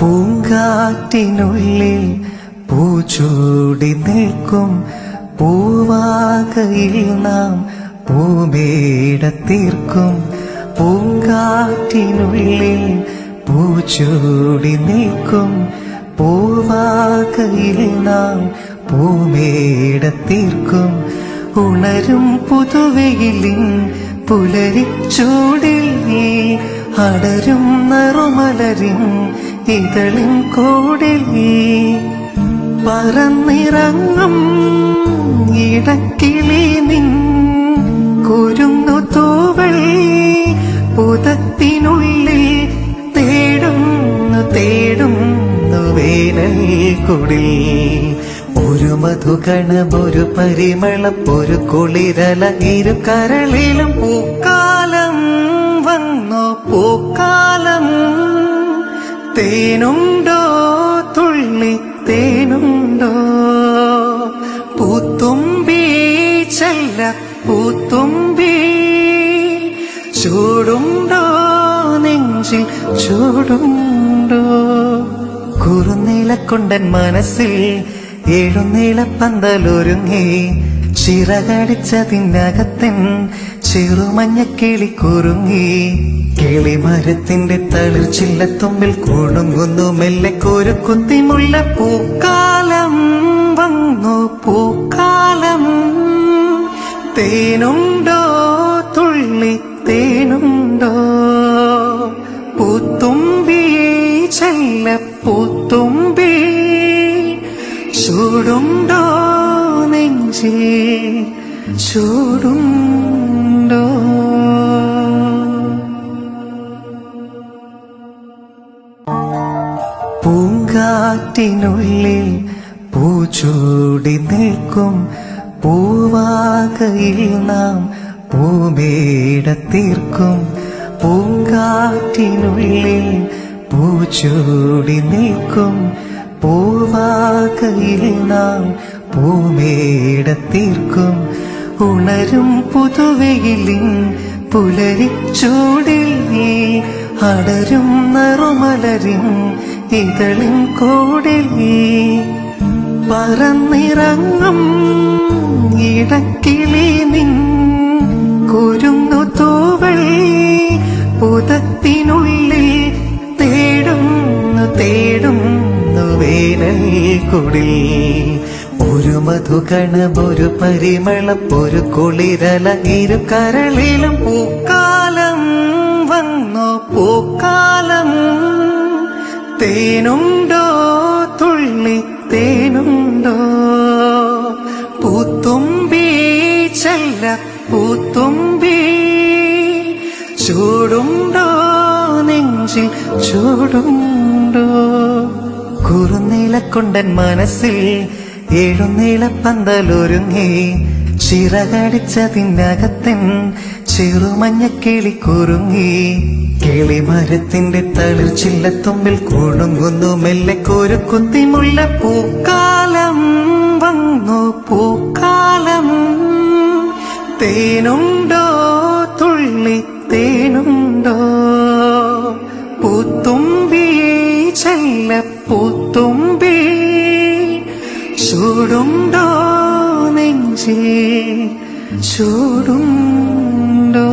പൂങ്കാറ്റിനുള്ളിൽ പൂച്ചൂടി നിൽക്കും പൂവാകയിൽ നാം പൂമേട തീർക്കും. പൂങ്കാറ്റിനുള്ളിൽ പൂച്ചൂടി നിൽക്കും പൂവാകയിൽ നാം പൂമേട തീർക്കും. ഉണരും പുതുവെയിലിൻ പുലരിച്ചൂടിൽ അടരും നറുമലരിൻ ഇതളിൻ കോടിൽ പറന്നിറങ്ങും ഇടക്കിളി നിൻ കുരുന്നു തൂവൽ പുതത്തിനുള്ളിൽ തേടുന്നു വേനൽ കുടിൽ. ഒരു മധുകണം ഒരു പരിമളം ഒരു കുളിരല ഇരു കരളിലും പൂക്കാലം വന്നു പൂക്കാലം. തേനുണ്ടോ തുള്ളി തേനുണ്ടോ പൂത്തുമ്പി ചെല്ല പൂത്തുമ്പി. ചൂടുണ്ടോ നെഞ്ചിൽ ചൂടുണ്ടോ കുറുനീലക്കൊണ്ടൻ മനസ്സിൽ എഴുന്നീളപ്പന്തലൊരുങ്ങി ചിറകടിച്ചതിനകത്തൻ ചെറുമഞ്ഞക്കിളി കുറുങ്ങി. കിളിമരത്തിന്റെ തളിർച്ചില്ലത്തുമ്പിൽ കുടുങ്ങുന്നു മെല്ലെ ഒരു കുത്തിമുള്ള പൂക്കാലം വന്നു പൂക്കാലം. തേനുണ്ടോ തുള്ളി തേനുണ്ടോ പൂത്തുമ്പി ചെല്ല പൂത്തുമ്പി. ചൂടുണ്ടോ നെഞ്ചിൽ ചൂടുണ്ടോ. പൂങ്കാറ്റിനുള്ളിൽ പൂച്ചൂടി നിൽക്കും പൂവാകയിൽ നാം പൂമേട തീർക്കും. പൂങ്കാറ്റിനുള്ളിൽ പൂച്ചൂടി നിൽക്കും പൂവാകയിൽ നാം പൂമേട തീർക്കും. ഉണരും പുതുവെയിലിൻ പുലരിച്ചൂടിൽ അടരും നറുമലരിൻ ഇതളിൻ കോടിൽ പറന്നിറങ്ങും ഇടക്കിളി നിൻ കുരുന്നു തൂവൽ പുതത്തിനുള്ളിൽ തേടുന്നു വേനൽ കുടിൽ. ഒരു മധുകണം ഒരു പരിമളം ഒരു കുളിരല ഇരു കരളിലും പൂക്കാലം വന്നു പൂക്കാലം. തേനുണ്ടോ തുള്ളി തേനുണ്ടോ പൂത്തുമ്പി ചെല്ല പൂത്തുമ്പി. ചൂടുണ്ടോ നെഞ്ചിൽ ചൂടുണ്ടോ കുറുനീലക്കൊണ്ടൻ മനസ്സിൽ എഴുന്നീളപ്പന്തലൊരുങ്ങി ചിറകടിച്ചതിനകത്തൻ ചെറുമഞ്ഞക്കിളി കുറുങ്ങി. കിളിമരത്തിന്റെ തളിർച്ചില്ലത്തുമ്പിൽ കുടുങ്ങുന്നു മെല്ലെ ഒരു കുത്തിമുള്ള പൂക്കാലം വന്നു പൂക്കാലം. തേനുണ്ടോ തുള്ളി തേനുണ്ടോ പൂത്തുമ്പി ചെല്ല പൂത്തുമ്പി. ചൂടുണ്ടോ നെഞ്ചിൽ ചൂടുണ്ടോ.